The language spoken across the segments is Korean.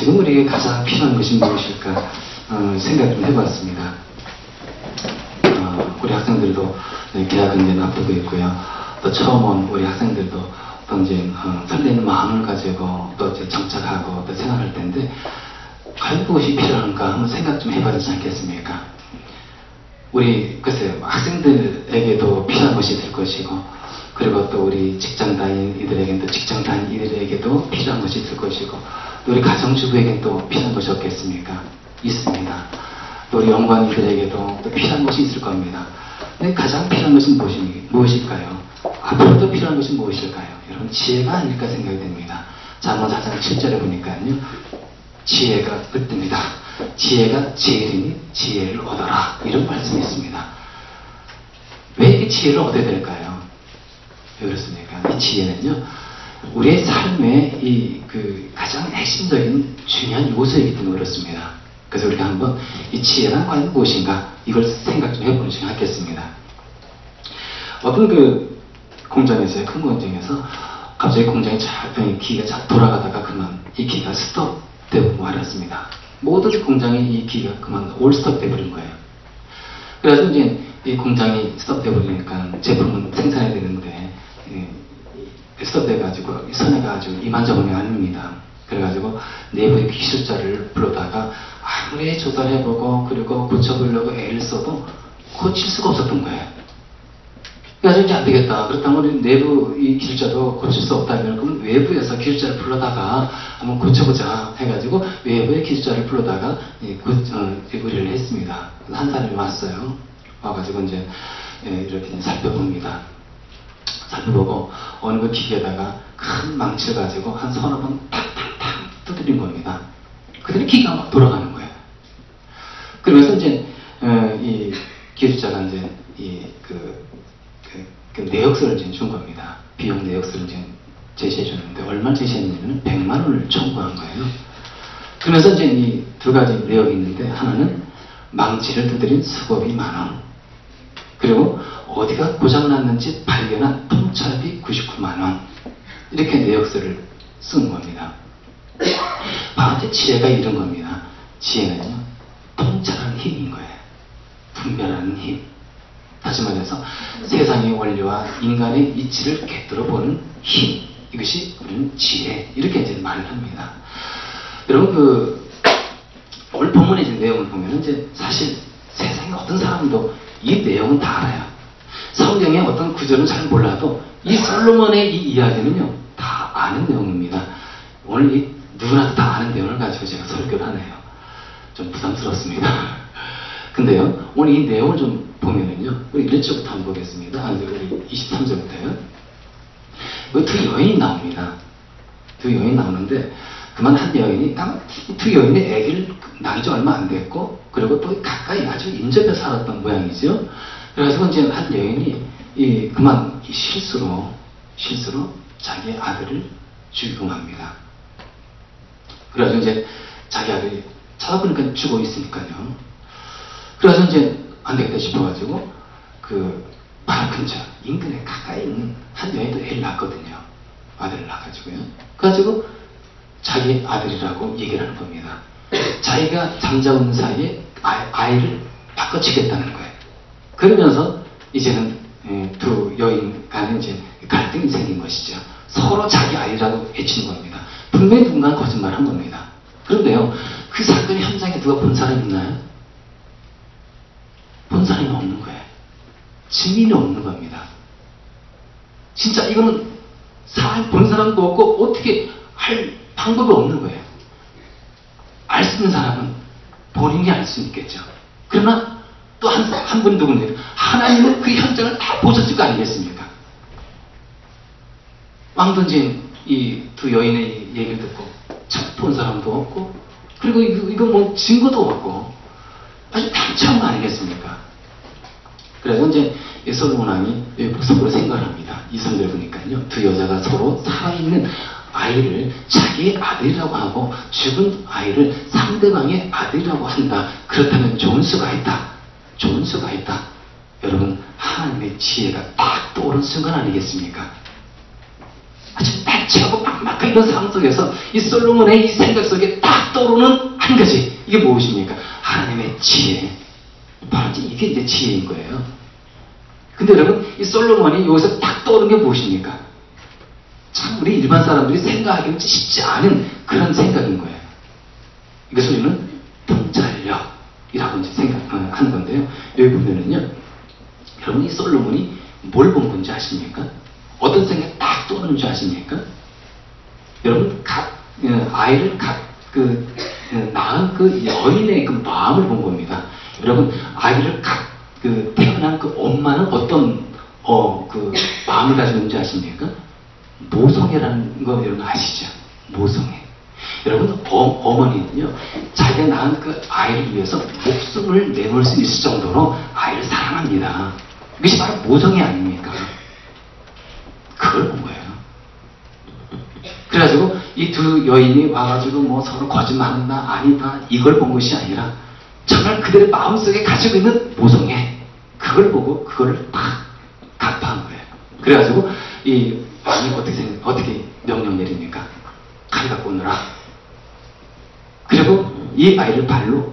지금 우리에게 가장 필요한 것이 무엇일까 생각 좀 해봤습니다. 우리 학생들도 계약은 이제 앞두고 있고요. 또 처음 온 우리 학생들도 또 이제 설레는 마음을 가지고 또 이제 정착하고 또 생활할 텐데 과연 무엇이 필요한가 한번 생각 좀 해봐야 되지 않겠습니까? 우리 글쎄요, 학생들에게도 필요한 것이 있을 것이고, 그리고 또 우리 직장 다닌 이들에게는 또 직장 다닌 이들에게도 필요한 것이 있을 것이고, 또 우리 가정주부에게는 또 필요한 것이 없겠습니까? 있습니다. 또 우리 연구원이들에게도 또 필요한 것이 있을 겁니다. 근데 가장 필요한 것은 무엇일까요? 앞으로도 필요한 것은 무엇일까요? 여러분, 지혜가 아닐까 생각이 됩니다. 자, 한번 4장 7절에 보니까요, 지혜가 으뜸이다. 지혜가 제일이니 지혜를 얻어라. 이런 말씀이 있습니다. 왜 이 지혜를 얻어야 될까요? 왜 그렇습니까? 이 지혜는요, 우리의 삶의 가장 핵심적인 중요한 요소이기 때문에 그렇습니다. 그래서 우리가 한번 이 지혜란 과연 무엇인가 이걸 생각 좀 해보는 시간 갖겠습니다. 어떤 공장에서요, 큰 공장에서 갑자기 공장이 기계가 잘 돌아가다가 그만 이 기계가 스톱되고 말았습니다. 모든 공장이 이 기계가 그만 올 스톱돼 버린 거예요. 그래서 이제 이 공장이 스톱돼 버리니까 제품은 생산해야 되는데 스톱돼 가지고 선회가 아주 이만저만이 아닙니다. 그래가지고 내부의 기술자를 불러다가 아무리 조달해보고 그리고 고쳐보려고 애를 써도 고칠 수가 없었던 거예요. 그래서 이제 안 되겠다. 그렇다면 우리 내부 이 기술자도 고칠 수 없다면 그럼 외부에서 기술자를 불러다가 한번 고쳐보자 해가지고 외부의 기술자를 불러다가 의뢰를 했습니다. 한 사람이 왔어요. 와가지고 이제 이렇게 살펴봅니다. 살펴보고 어느 그 기계에다가 큰 망치를 가지고 한 서너 번 탕탕탕 두드린 겁니다. 그들이 기계가 막 돌아가는 거예요. 그러면서 이제 이 기술자가 이제 그 내역서를 이제 준 겁니다. 비용 내역서를 이제 제시해 줬는데 얼마를 제시했냐면 100만 원을 청구한 거예요. 그러면서 이제 이 두 가지 내역이 있는데 하나는 망치를 두드린 수고비 10,000원, 그리고 어디가 고장났는지 발견한 통찰비 99만 원, 이렇게 내역서를 쓴 겁니다. 바로 이제 지혜가 이런 겁니다. 지혜는요, 통찰하는 힘인 거예요. 분별하는 힘. 다시 말해서 세상의 원리와 인간의 이치를 객도로 보는 힘, 이것이 우리는 지혜, 이렇게 이제 말을 합니다. 여러분, 오늘 본문의 이제 내용을 보면 이제 사실 세상에 어떤 사람도 이 내용은 다 알아요. 성경의 어떤 구절은 잘 몰라도 이 솔로몬의 이 이야기는요, 다 아는 내용입니다. 오늘 이 누구나도 다 아는 내용을 가지고 제가 설교를 하네요. 좀 부담스럽습니다. 근데요, 오늘 이 내용을 좀 보면은요, 우리 1절부터 한번 보겠습니다. 우리 23절부터요. 두 여인이 나옵니다. 두 여인이 나오는데, 그만 한 여인이, 두 여인이 아기를 낳은 지 얼마 안 됐고, 그리고 또 가까이 아주 인접해 살았던 모양이죠. 그래서 이제 한 여인이 그만 실수로 자기 아들을 죽임합니다. 그래서 이제 자기 아들이 찾아보니까 죽어 있으니까요. 그래서 이제 안 되겠다 싶어가지고 바로 근처 인근에 가까이 있는 한 여인도 애를 낳았거든요. 아들을 낳아가지고요. 그래가지고 자기 아들이라고 얘기를 하는 겁니다. 자기가 잠자는 사이에 아이를 바꿔치겠다는 거예요. 그러면서 이제는 두 여인 간에 이제 갈등이 생긴 것이죠. 서로 자기 아이라고 외치는 겁니다. 분명히 누군가 거짓말을 한 겁니다. 그런데요, 그 사건 현장에 누가 본 사람이 있나요? 본 사람이 없는 거예요. 증인이 없는 겁니다. 진짜 이거는 본 사람도 없고 어떻게 할 방법이 없는 거예요. 알 수 있는 사람은 본인이 알 수 있겠죠. 그러나 또 한 분 누구냐? 하나님은 그 현장을 다 보셨을 거 아니겠습니까? 왕든지 이 두 여인의 얘기를 듣고 본 사람도 없고, 그리고 이거 뭐 증거도 없고 아주 당찬 거 아니겠습니까? 그래서 이제 솔로몬 왕이 속으로 생각을 합니다. 이 선을 보니까요, 두 여자가 서로 살아있는 아이를 자기의 아들이라고 하고 죽은 아이를 상대방의 아들이라고 한다. 그렇다면 좋은 수가 있다. 좋은 수가 있다. 여러분, 하나님의 지혜가 딱 떠오른 순간 아니겠습니까? 아주 날치하고 막막한 이런 상황 속에서 이 솔로몬의 이 생각 속에 딱 아들의 지혜인 거예요. 근데 여러분, 이 솔로몬이 여기서 딱 떠오른 게 무엇입니까? 참 우리 일반 사람들이 생각하기는 쉽지 않은 그런 생각인 거예요. 이것을 우리는 통찰력이라고 이제 생각하는 건데요. 여기 보면은요, 여러분 이 솔로몬이 뭘 본 건지 아십니까? 어떤 생각이 딱 떠오르는 줄 아십니까? 여러분, 아이를 낳은 그 여인의 그 마음을 본 겁니다. 여러분, 아이를 태어난 그 엄마는 어떤 그 마음을 가지고 있는지 아십니까? 모성애라는 거 여러분 아시죠? 모성애. 여러분, 어머니는요, 자기가 낳은 그 아이를 위해서 목숨을 내놓을 수 있을 정도로 아이를 사랑합니다. 이것이 바로 모성애 아닙니까? 그걸 본 거예요. 그래가지고 이 두 여인이 와가지고 뭐 서로 거짓말한다, 아니다, 이걸 본 것이 아니라 정말 그들의 마음속에 가지고 있는 모성애, 그걸 보고 그거를 딱 간파한 거예요. 그래가지고 이 왕이 어떻게 명령 내립니까? 칼 갖고 오너라. 그리고 이 아이를 반으로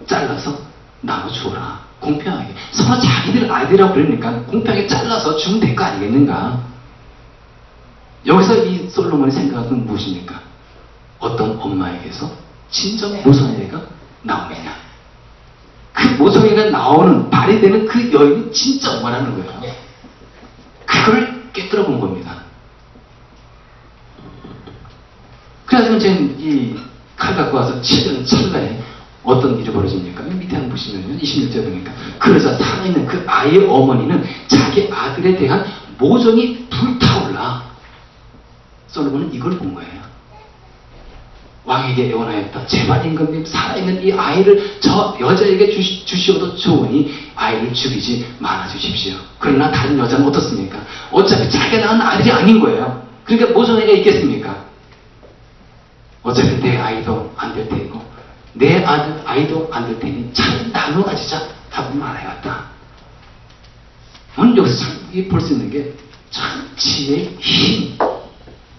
잘라서 나눠 주어라. 공평하게. 서로 자기들 아이들이라고 그러니까 공평하게 잘라서 주면 될 거 아니겠는가? 여기서 이 솔로몬이 생각은 무엇입니까? 어떤 엄마에게서 진정 모성애가 나오느냐. 그 모성애가 나오는, 발휘되는 그 여인이 진짜 엄마라는 거예요. 그걸 깨뜨려 본 겁니다. 그래가지고 이제 이 칼 갖고 와서 치는 찰나에 어떤 일이 벌어집니까? 밑에 한번 보시면요. 26절 보니까. 그래서 살아있는 그 아이의 어머니는 자기 아들에 대한 모정이 불타올라. 솔로몬은 이걸 본 거예요. 왕에게 애원하였다. 제발 임금님, 살아있는 이 아이를 저 여자에게 주시어도 좋으니 아이를 죽이지 말아 주십시오. 그러나 다른 여자는 어떻습니까? 어차피 자기가 낳은 아들이 아닌 거예요. 그러니까 모성애가 있겠습니까? 어차피 내 아이도 안 될 테고 내 아이도 안 될 테니 차라리 나눠 가지자 하고 말해왔다. 오늘 여기서 볼 수 있는 게 참 지혜의 힘,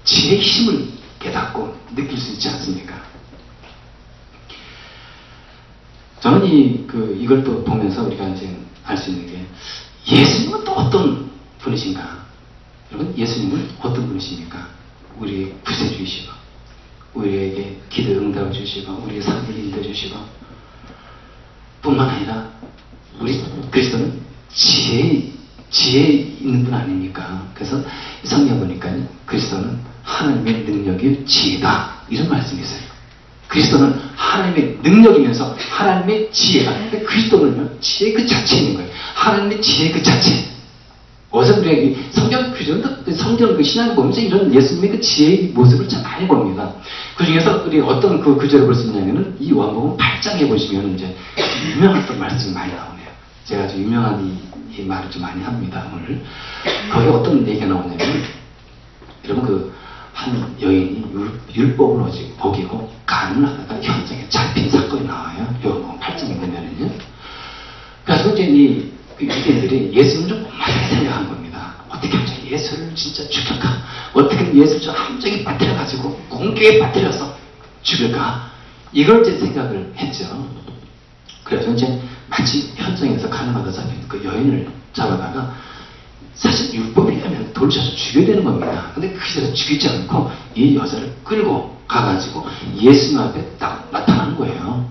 지혜의 힘을 깨닫고 느낄 수 있지 않습니까? 저는 이걸 또 보면서 우리가 이제 알 수 있는 게, 예수님은 또 어떤 분이신가? 여러분, 예수님은 어떤 분이십니까? 우리의 구세주이시고, 우리에게 기도 응답을 주시고, 우리의 삶을 인도해주시고, 뿐만 아니라 우리 그리스도는 지혜 있는 분 아닙니까? 그래서 성경 보니까 그리스도는 하나님의 능력이 지혜다, 이런 말씀이 있어요. 그리스도는 하나님의 능력이면서 하나님의 지혜가, 그러니까 그리스도는요, 지혜 그 자체에 있는 거예요. 하나님의 지혜 그 자체. 어서 우리에게 성경 그 신앙을 보면서 이런 예수님의 그 지혜의 모습을 참 많이 봅니다. 그 중에서 우리 어떤 그 구절을 볼 수 있냐면은 이 요한복음 8장에 보시면 이제 유명한 또 말씀이 많이 나오네요. 제가 아주 유명한 이 말을 좀 많이 합니다, 오늘. 거기 어떤 얘기가 나오냐면, 여러분 한 여인이 율법을 어기고 간음을 하다가 현장에 잡힌 사건이 나와요. 요한복음 8장에 보면은요. 그래서 이제 이 유대인들이 예수님을 좀 많이 생각한 겁니다. 어떻게 하면 예수를 진짜 죽일까? 어떻게 하면 예수를 좀 함정에 빠뜨려가지고 공격에 빠뜨려서 죽일까? 이걸 이제 생각을 했죠. 그래서 이제 마치 현장에서 가늠하다 잡힌 그 여인을 잡아다가, 사실 율법이라면 돌을 쳐서 죽여야 되는 겁니다. 근데 그래서 죽이지 않고 이 여자를 끌고 가가지고 예수님 앞에 딱 나타나는 거예요.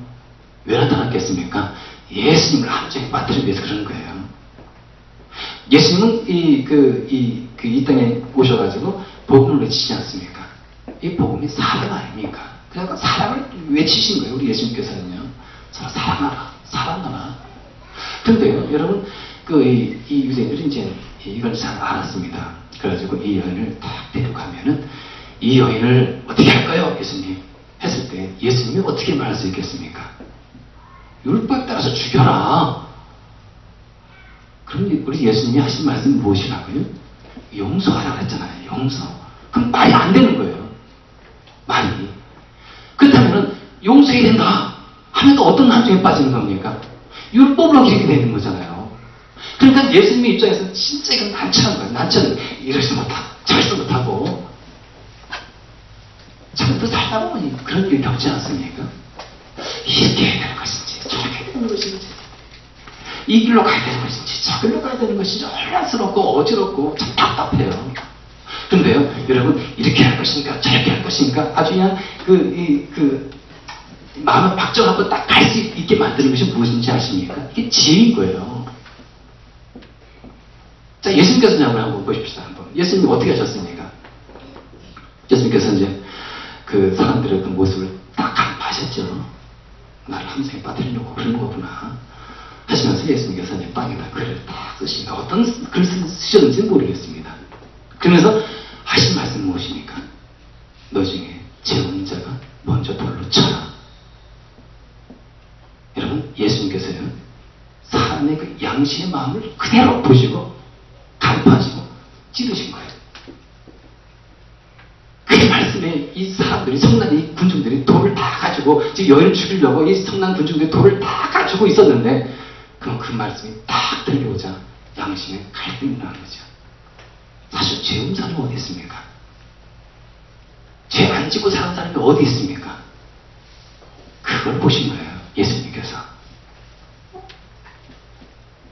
왜 나타났겠습니까? 예수님을 함정에 빠뜨리기 위해서 그런 거예요. 예수님은 이 땅에 오셔가지고 복음을 외치지 않습니까? 이 복음이 사랑 아닙니까? 그러니까 사랑을 외치신 거예요, 우리 예수님께서는요. 서로 사랑하라. 근데요, 여러분, 이 유대인들이 이제 이걸 잘 알았습니다. 그래가지고 이 여인을 딱 데려가면은, 이 여인을 어떻게 할까요, 예수님? 했을 때 예수님이 어떻게 말할 수 있겠습니까? 율법에 따라서 죽여라. 그럼 우리 예수님이 하신 말씀이 무엇이라고요? 용서하라고 했잖아요. 용서. 그럼 말이 안 되는 거예요. 말이. 그렇다면 용서해야 된다 하면 또 어떤 함정에 빠지는 겁니까? 율법을 어기게 되는 거잖아요. 그러니까 예수님의 입장에서는 진짜 이건 난처한 거예요. 난처는 이러지 못하고 저러지 못하고 참또 살다 보면 그런 일이 겪지 않습니까? 이렇게 해야 되는 것인지 저렇게 해야 되는 것인지, 이 길로 가야 되는 것인지 저 길로 가야 되는 것인지 혼란스럽고 어지럽고 참 답답해요. 그런데요, 여러분, 이렇게 할 것인가 저렇게 할 것인가 아주 그냥 마음을 박정하고 딱 갈 수 있게 만드는 것이 무엇인지 아십니까? 이게 지혜인 거예요. 자, 예수님께서 한번 보십시다. 한번. 예수님이 어떻게 하셨습니까? 예수님께서 이제 그 사람들의 그 모습을 딱 간파하셨죠. 나를 함정에 빠뜨리려고 그러는 거구나 하시면서 예수님께서 이제 땅에다 글을 딱 쓰시니까 어떤 글을 쓰셨는지 모르겠습니다. 그러면서 하신 말씀 무엇입니까? 너 중에 재혼인 자가 먼저 돌로 쳐라. 여러분, 예수님께서는 사람의 그 양심의 마음을 그대로 보시고 간파하시고 찌르신 거예요. 그 말씀에 이 사람들이, 성난 이 군중들이 돌을 다 가지고 지금 여인을 죽이려고 이 성난 군중들이 돌을 다 가지고 있었는데, 그럼 그 말씀이 딱 들려오자 양심에 갈등이 나는 거죠. 사실 죄 없는 사람이 어디 있습니까? 죄 안 지고 사는 사람이 어디 있습니까? 그걸 보신 거예요, 예수님께서.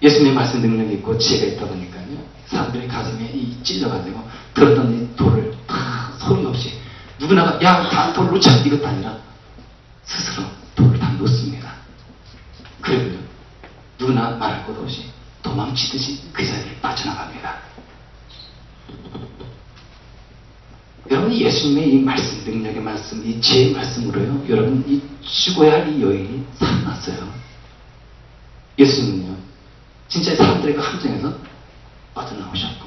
예수님의 말씀 능력이 있고 지혜가 있다 보니까요, 사람들이 가슴에 찔려가지고 들었던 이 돌을 다 소리 없이 누구나가 야, 다 돌 놓자 이것도 아니라 스스로 돌을 다 놓습니다. 그리고요, 누구나 말할 것 없이 도망치듯이 그 자리를 빠져나갑니다. 여러분, 예수님의 이 말씀, 능력의 말씀, 이 지혜의 말씀으로요, 여러분, 이 죽어야 할 이 여인이 살아났어요. 예수님은요, 진짜 사람들의 그 함정에서 빠져나오셨고.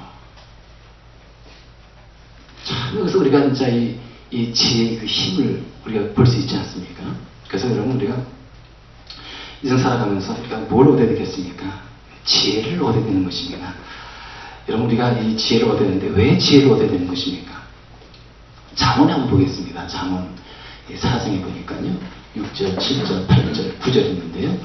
참, 여기서 우리가 진짜 이 지혜의 그 힘을 우리가 볼 수 있지 않습니까? 그래서 여러분, 우리가 인생 살아가면서 우리가 뭘 얻어야 되겠습니까? 지혜를 얻어야 되는 것입니다. 여러분, 우리가 이 지혜를 얻어야 되는데 왜 지혜를 얻어야 되는 것입니까? 잠언에 한번 보겠습니다. 잠언 4장에 보니까요, 6절, 7절, 8절, 9절 있는데요.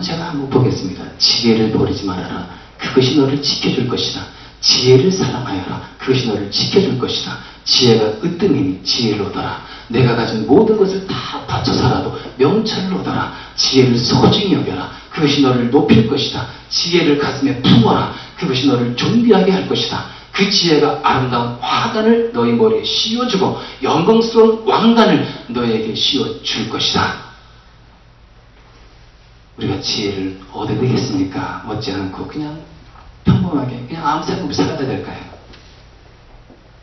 제가 한번 보겠습니다. 지혜를 버리지 말아라. 그것이 너를 지켜줄 것이다. 지혜를 사랑하여라. 그것이 너를 지켜줄 것이다. 지혜가 으뜸이니 지혜를 얻어라. 내가 가진 모든 것을 다 바쳐 살아도 명철을 얻어라. 지혜를 소중히 여겨라. 그것이 너를 높일 것이다. 지혜를 가슴에 품어라. 그것이 너를 존귀하게 할 것이다. 그 지혜가 아름다운 화관을 너희 머리에 씌워주고 영광스러운 왕관을 너에게 씌워줄 것이다. 우리가 지혜를 얻어야 되겠습니까? 얻지 않고 그냥 평범하게 그냥 아무 생각 없이 살아야 될까요?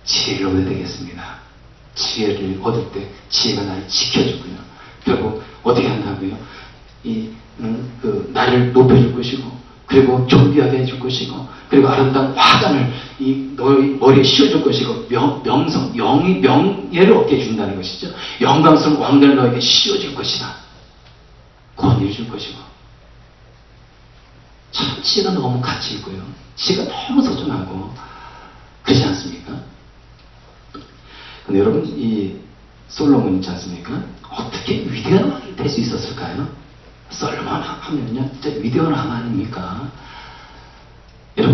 지혜를 얻어야 되겠습니다. 지혜를 얻을 때 지혜가 나를 지켜주고요. 결국 어떻게 한다고요? 나를 높여줄 것이고, 그리고 존귀하게 해줄 것이고, 그리고 아름다운 화관을 너희 머리에 씌워줄 것이고, 명성, 명예를 얻게 해준다는 것이죠. 영광스러운 왕관을 너에게 씌워줄 것이다. 권해줄 것이고. 참 지혜가 너무 가치 있고요. 지혜가 너무 소중하고 그렇지 않습니까? 근데 여러분, 이 솔로몬 있지 않습니까? 어떻게 위대한 왕이 될 수 있었을까요? 솔로몬 하면요, 진짜 위대한 왕 아닙니까?